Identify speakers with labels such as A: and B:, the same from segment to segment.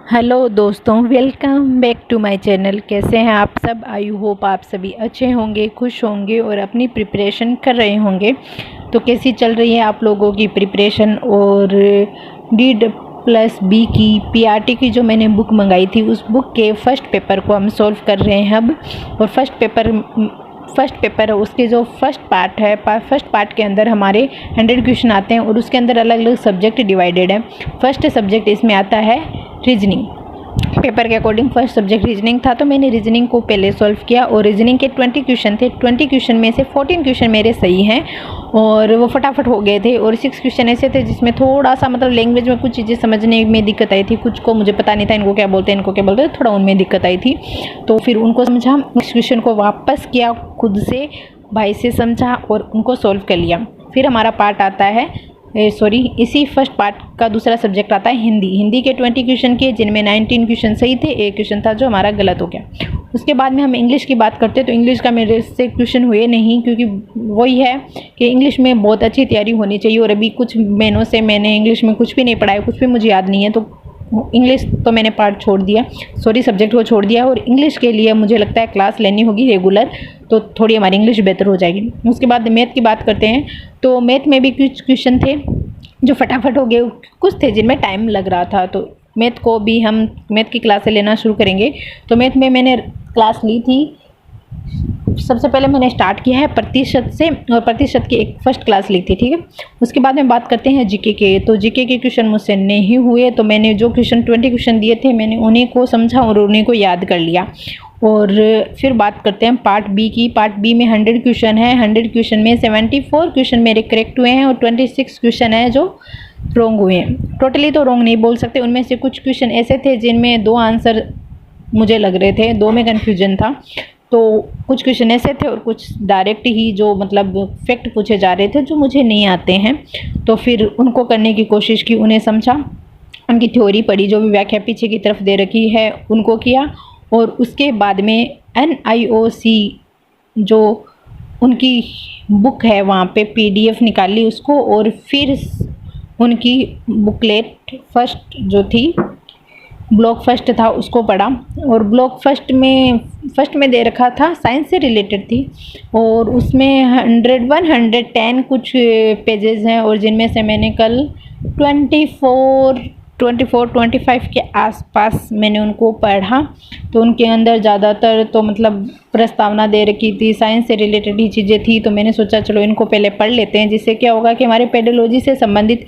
A: Hello दोस्तों, welcome back to my channel. कैसे हैं आप सब? आई होप आप सभी अच्छे होंगे, खुश होंगे और अपनी प्रिपरेशन कर रहे होंगे। तो कैसी चल रही है आप लोगों की प्रिपरेशन? और D+B की PRT की जो मैंने बुक मंगाई थी, उस बुक के फर्स्ट पेपर को हम सॉल्व कर रहे हैं अब। और फर्स्ट पेपर उसके जो फर्स्ट पार्ट के अंदर हमारे 100 क्वेश्चन आते हैं और उसके अंदर अलग अलग सब्जेक्ट डिवाइडेड है। फर्स्ट सब्जेक्ट इसमें आता है रीजनिंग। पेपर के अकॉर्डिंग फर्स्ट सब्जेक्ट रीजनिंग था, तो मैंने रीजनिंग को पहले सॉल्व किया और रीजनिंग के 20 क्वेश्चन थे। 20 क्वेश्चन में से 14 क्वेश्चन मेरे सही हैं और वो फटाफट हो गए थे। और 6 क्वेश्चन ऐसे थे जिसमें थोड़ा सा मतलब लैंग्वेज में कुछ चीज़ें समझने में दिक्कत आई थी। कुछ को मुझे पता नहीं था इनको क्या बोलते हैं, थोड़ा उनमें दिक्कत आई थी। तो फिर उनको समझा, नेक्स्ट क्वेश्चन को वापस किया, खुद से भाई से समझा और उनको सॉल्व कर लिया। फिर हमारा पार्ट आता है इसी फर्स्ट पार्ट का दूसरा सब्जेक्ट आता है हिंदी के 20 क्वेश्चन के, जिनमें 19 क्वेश्चन सही थे, एक क्वेश्चन था जो हमारा गलत हो गया। उसके बाद में हम इंग्लिश की बात करते हैं तो इंग्लिश का मेरे से क्वेश्चन हुए नहीं, क्योंकि वही है कि इंग्लिश में बहुत अच्छी तैयारी होनी चाहिए और अभी कुछ महीनों से मैंने इंग्लिश में कुछ भी नहीं पढ़ा है, कुछ भी मुझे याद नहीं है। तो इंग्लिश तो मैंने पार्ट छोड़ दिया, सब्जेक्ट को छोड़ दिया। और इंग्लिश के लिए मुझे लगता है क्लास लेनी होगी रेगुलर, तो थोड़ी हमारी इंग्लिश बेहतर हो जाएगी। उसके बाद मैथ की बात करते हैं तो मैथ में भी कुछ क्वेश्चन थे जो फटाफट हो गए, कुछ थे जिनमें टाइम लग रहा था। तो मैथ को भी हम मैथ की क्लासें लेना शुरू करेंगे। तो मैथ में मैंने क्लास ली थी, सबसे पहले मैंने स्टार्ट किया है प्रतिशत से, और प्रतिशत की एक फर्स्ट क्लास ली थी, ठीक है। उसके बाद में बात करते हैं जीके के। तो जीके के क्वेश्चन मुझसे नहीं हुए, तो मैंने जो क्वेश्चन 20 क्वेश्चन दिए थे मैंने उन्हीं को समझा और उन्हीं को याद कर लिया। और फिर बात करते हैं पार्ट बी की। पार्ट बी में 100 क्वेश्चन है। 100 क्वेश्चन में 74 क्वेश्चन मेरे करेक्ट हुए हैं और 26 क्वेश्चन है जो रॉन्ग हुए हैं। टोटली तो रॉन्ग नहीं बोल सकते, उनमें से कुछ क्वेश्चन ऐसे थे जिनमें 2 आंसर मुझे लग रहे थे, 2 में कन्फ्यूजन था। तो कुछ क्वेश्चन ऐसे थे और कुछ डायरेक्ट ही जो मतलब फैक्ट पूछे जा रहे थे जो मुझे नहीं आते हैं। तो फिर उनको करने की कोशिश की, उन्हें समझा, उनकी थ्योरी पढ़ी, जो भी व्याख्या पीछे की तरफ दे रखी है उनको किया। और उसके बाद में NIOC जो उनकी बुक है वहाँ पे PDF निकाली उसको, और फिर उनकी बुकलेट फर्स्ट जो थी, ब्लॉक फर्स्ट था, उसको पढ़ा। और ब्लॉक फर्स्ट में दे रखा था, साइंस से रिलेटेड थी और उसमें 110 कुछ पेजेस हैं, और जिनमें से मैंने कल 24-25 के आसपास मैंने उनको पढ़ा। तो उनके अंदर ज़्यादातर तो मतलब प्रस्तावना दे रखी थी, साइंस से रिलेटेड ही चीज़ें थी। तो मैंने सोचा चलो इनको पहले पढ़ लेते हैं, जिससे क्या होगा कि हमारे पेडोलॉजी से संबंधित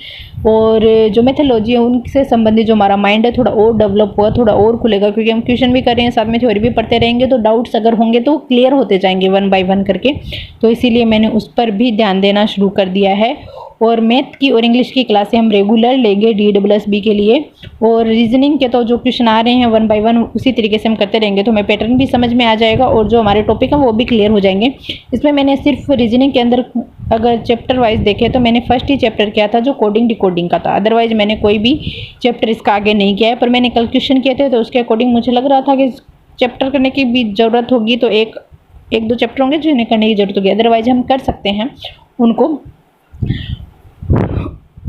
A: और जो मेथोलॉजी है उनसे संबंधित जो हमारा माइंड है थोड़ा और डेवलप हुआ, थोड़ा और खुलेगा, क्योंकि हम क्वेश्चन भी कर रहे हैं साथ में थ्योरी भी पढ़ते रहेंगे, तो डाउट्स अगर होंगे तो क्लियर होते जाएंगे 1 बाय 1 करके। तो इसीलिए मैंने उस पर भी ध्यान देना शुरू कर दिया है। और मैथ की और इंग्लिश की क्लासें हम रेगुलर लेंगे D+B के लिए। और रीजनिंग के तो जो क्वेश्चन आ रहे हैं 1 बाय 1 उसी तरीके से हम करते रहेंगे, तो हमें पैटर्न भी समझ में आ जाएगा और जो हमारे टॉपिक हैं वो भी क्लियर हो जाएंगे। इसमें मैंने सिर्फ रीजनिंग के अंदर अगर चैप्टर वाइज देखे तो मैंने फर्स्ट ही चैप्टर किया था जो कोडिंग डिकोडिंग का था, अदरवाइज मैंने कोई भी चैप्टर इसका आगे नहीं किया है। पर मैंने कल क्वेश्चन किए थे तो उसके अकॉर्डिंग मुझे लग रहा था कि चैप्टर करने की भी ज़रूरत होगी, तो एक 2 चैप्टर होंगे जिन्हें करने की ज़रूरत होगी, अदरवाइज हम कर सकते हैं उनको।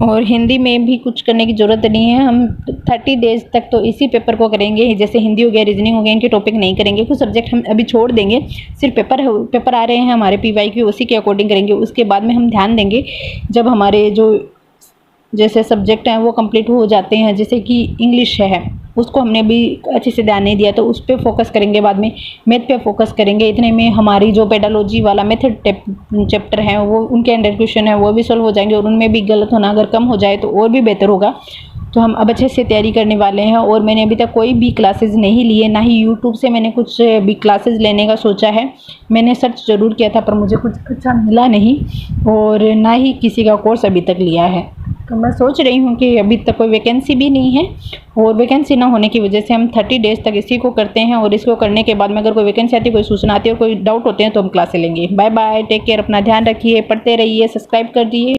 A: और हिंदी में भी कुछ करने की ज़रूरत नहीं है, हम 30 डेज तक तो इसी पेपर को करेंगे। जैसे हिंदी हो गया, रीजनिंग हो गया, इनके टॉपिक नहीं करेंगे, कुछ सब्जेक्ट हम अभी छोड़ देंगे। सिर्फ पेपर आ रहे हैं हमारे PYQ, उसी के अकॉर्डिंग करेंगे। उसके बाद में हम ध्यान देंगे जब हमारे जो जैसे सब्जेक्ट हैं वो कंप्लीट हो जाते हैं, जैसे कि इंग्लिश है उसको हमने भी अच्छे से ध्यान नहीं दिया, तो उस पर फोकस करेंगे। बाद में मैथ पे फोकस करेंगे। इतने में हमारी जो पेडालॉजी वाला मेथड चैप्टर है वो उनके अंडर क्वेश्चन है वो भी सॉल्व हो जाएंगे, और उनमें भी गलत होना अगर कम हो जाए तो और भी बेहतर होगा। तो हम अब अच्छे से तैयारी करने वाले हैं। और मैंने अभी तक कोई भी क्लासेस नहीं लिए, ना ही यूट्यूब से मैंने कुछ भी क्लासेस लेने का सोचा है। मैंने सर्च ज़रूर किया था पर मुझे कुछ अच्छा मिला नहीं, और ना ही किसी का कोर्स अभी तक लिया है। तो मैं सोच रही हूँ कि अभी तक कोई वैकेंसी भी नहीं है, और वैकेंसी ना होने की वजह से हम 30 डेज तक इसी को करते हैं। और इसको करने के बाद में अगर कोई वैकेंसी आती है, कोई सूचना आती है और कोई डाउट होते हैं तो हम क्लासें लेंगे। बाय बाय, टेक केयर, अपना ध्यान रखिए, पढ़ते रहिए, सब्सक्राइब कर दिए।